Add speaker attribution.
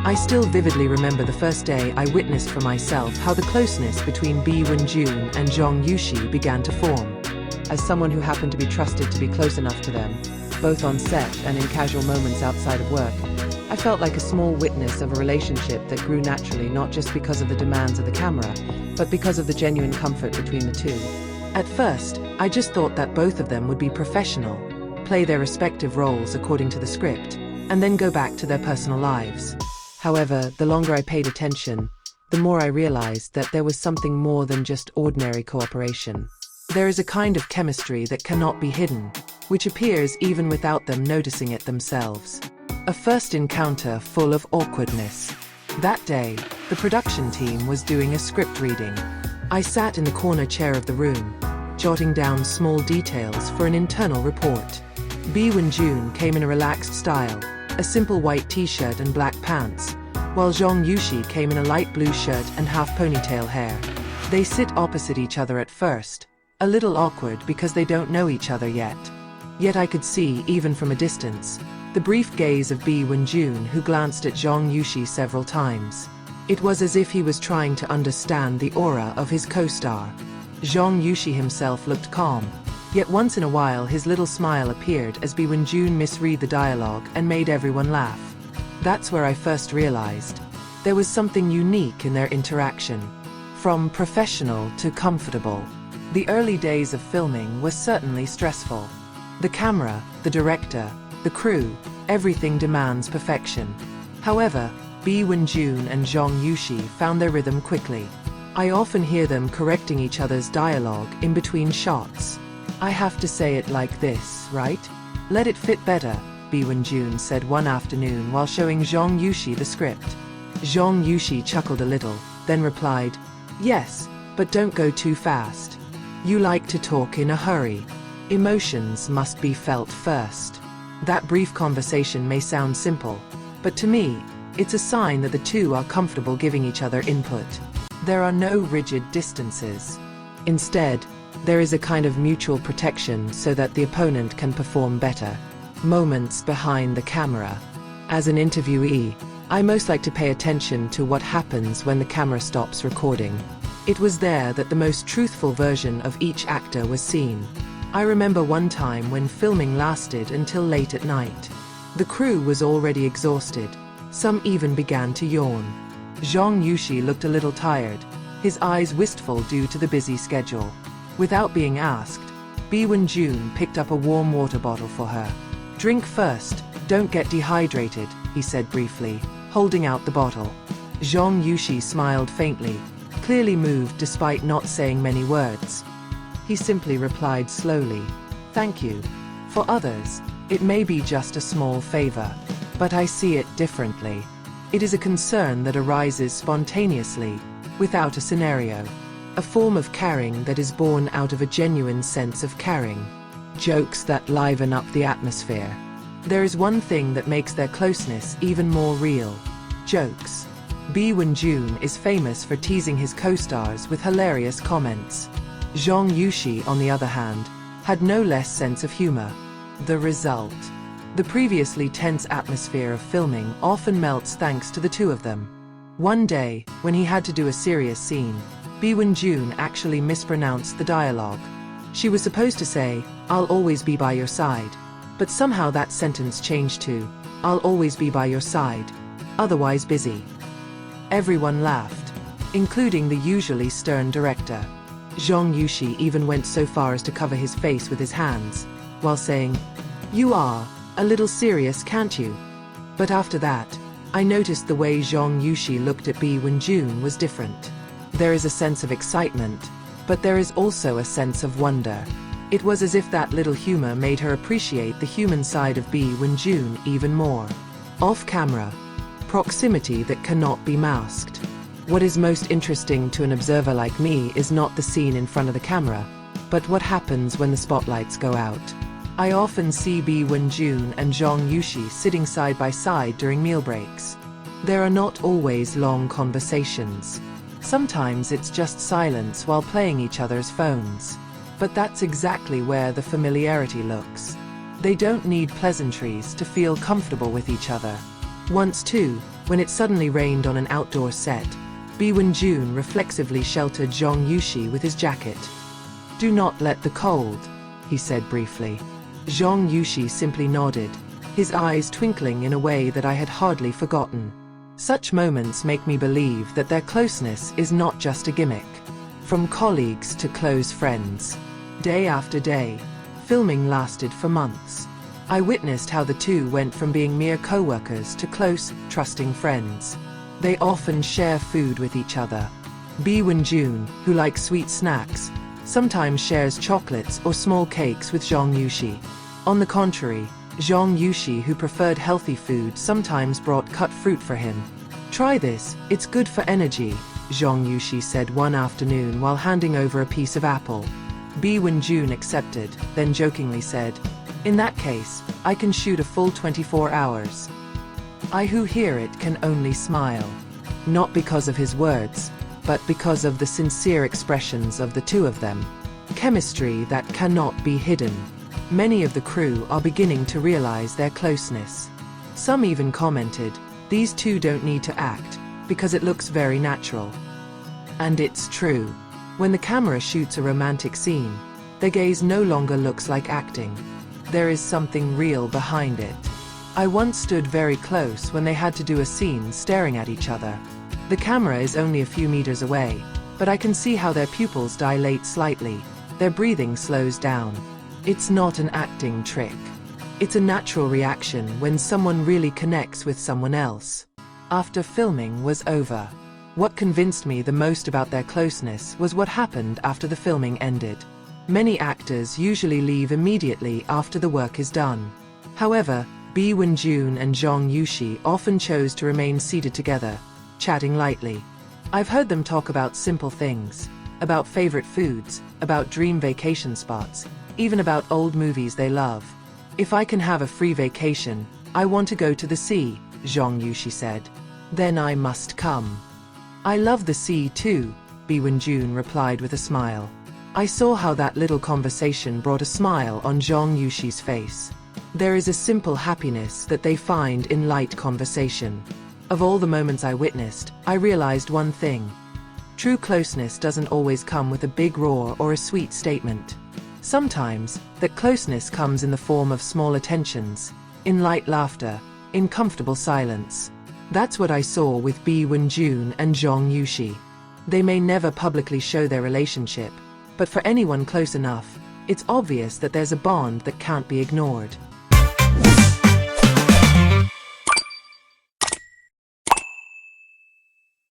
Speaker 1: I still vividly remember the first day I witnessed for myself how the closeness between Be Wen Jun and Zhang Yuxi began to form. As someone who happened to be trusted to be close enough to them, both on set and in casual moments outside of work, I felt like a small witness of a relationship that grew naturally, not just because of the demands of the camera, but because of the genuine comfort between the two. At first, I just thought that both of them would be professional, play their respective roles according to the script, and then go back to their personal lives. However, the longer I paid attention, the more I realized that there was something more than just ordinary cooperation. There is a kind of chemistry that cannot be hidden, which appears even without them noticing it themselves. A first encounter full of awkwardness. That day, the production team was doing a script reading. I sat in the corner chair of the room, jotting down small details for an internal report. Be Wen Jun came in a relaxed style, a simple white t-shirt and black pants, while Zhang Yuxi came in a light blue shirt and half ponytail hair. They sit opposite each other at first, a little awkward because they don't know each other yet. Yet I could see, even from a distance, the brief gaze of Be Wen Jun, who glanced at Zhang Yuxi several times. It was as if he was trying to understand the aura of his co-star. Zhang Yuxi himself looked calm, yet once in a while his little smile appeared as Be Wen Jun misread the dialogue and made everyone laugh. That's where I first realized there was something unique in their interaction. From professional to comfortable. The early days of filming were certainly stressful. The camera, the director, the crew, everything demands perfection. However, Be Wen Jun and Zhang Yuxi found their rhythm quickly. I often hear them correcting each other's dialogue in between shots. "I have to say it like this, right? Let it fit better," Be Wen Jun said one afternoon while showing Zhang Yuxi the script. Zhang Yuxi chuckled a little, then replied, "Yes, but don't go too fast. You like to talk in a hurry. Emotions must be felt first." That brief conversation may sound simple, but to me, it's a sign that the two are comfortable giving each other input. There are no rigid distances. Instead, there is a kind of mutual protection so that the opponent can perform better. Moments behind the camera. As an interviewee, I most like to pay attention to what happens when the camera stops recording. It was there that the most truthful version of each actor was seen. I remember one time when filming lasted until late at night. The crew was already exhausted. Some even began to yawn. Zhang Yuxi looked a little tired, his eyes wistful due to the busy schedule. Without being asked, Be Wen Jun picked up a warm water bottle for her. "Drink first, don't get dehydrated," he said briefly, holding out the bottle. Zhang Yuxi smiled faintly, clearly moved despite not saying many words. He simply replied slowly, "Thank you. For others, it may be just a small favor, but I see it differently. It is a concern that arises spontaneously, without a scenario. A form of caring that is born out of a genuine sense of caring. Jokes that liven up the atmosphere. There is one thing that makes their closeness even more real. Jokes. Be Wen Jun is famous for teasing his co-stars with hilarious comments. Zhang Yuxi, on the other hand, had no less sense of humor. The result. The previously tense atmosphere of filming often melts thanks to the two of them. One day, when he had to do a serious scene, Be Wen Jun actually mispronounced the dialogue. She was supposed to say, "I'll always be by your side," but somehow that sentence changed to, "I'll always be by your side, otherwise busy." Everyone laughed, including the usually stern director. Zhang Yuxi even went so far as to cover his face with his hands, while saying, "You are a little serious, can't you?" But after that, I noticed the way Zhang Yuxi looked at Be Wen Jun was different. There is a sense of excitement, but there is also a sense of wonder. It was as if that little humor made her appreciate the human side of Be Wen Jun even more. Off camera. Proximity that cannot be masked. What is most interesting to an observer like me is not the scene in front of the camera, but what happens when the spotlights go out. I often see Be Wen Jun and Zhang Yuxi sitting side by side during meal breaks. There are not always long conversations. Sometimes it's just silence while playing each other's phones. But that's exactly where the familiarity looks. They don't need pleasantries to feel comfortable with each other. Once too, When it suddenly rained on an outdoor set, Be Wen Jun reflexively sheltered Zhang Yuxi with his jacket. "Do not let the cold," he said briefly. Zhang Yuxi simply nodded, his eyes twinkling in a way that I had hardly forgotten. Such moments make me believe that their closeness is not just a gimmick. From colleagues to close friends. Day after day, filming lasted for months. I witnessed how the two went from being mere co-workers to close, trusting friends. They often share food with each other. Be Wen Jun, who likes sweet snacks, sometimes shares chocolates or small cakes with Zhang Yuxi. On the contrary, Zhang Yuxi, who preferred healthy food, sometimes brought cut fruit for him. "Try this, it's good for energy," Zhang Yuxi said one afternoon while handing over a piece of apple. Be Wen Jun accepted, then jokingly said, "In that case, I can shoot a full 24 hours. I who hear it can only smile." Not because of his words, but because of the sincere expressions of the two of them. Chemistry that cannot be hidden. Many of the crew are beginning to realize their closeness. Some even commented, "These two don't need to act, because it looks very natural." And it's true. When the camera shoots a romantic scene, their gaze no longer looks like acting. There is something real behind it. I once stood very close when they had to do a scene staring at each other. The camera is only a few meters away, but I can see how their pupils dilate slightly, their breathing slows down. It's not an acting trick. It's a natural reaction when someone really connects with someone else. After filming was over, what convinced me the most about their closeness was what happened after the filming ended. Many actors usually leave immediately after the work is done. However, Be Wen Jun and Zhang Yuxi often chose to remain seated together, chatting lightly. I've heard them talk about simple things, about favorite foods, about dream vacation spots, even about old movies they love. "If I can have a free vacation, I want to go to the sea," Zhang Yuxi said. "Then I must come." "I love the sea too," Be Wen Jun replied with a smile. I saw how that little conversation brought a smile on Zhang Yuxi's face. There is a simple happiness that they find in light conversation. Of all the moments I witnessed, I realized one thing. True closeness doesn't always come with a big roar or a sweet statement. Sometimes, that closeness comes in the form of small attentions, in light laughter, in comfortable silence. That's what I saw with Be Wen Jun and Zhang Yuxi. They may never publicly show their relationship, but for anyone close enough, it's obvious that there's a bond that can't be ignored.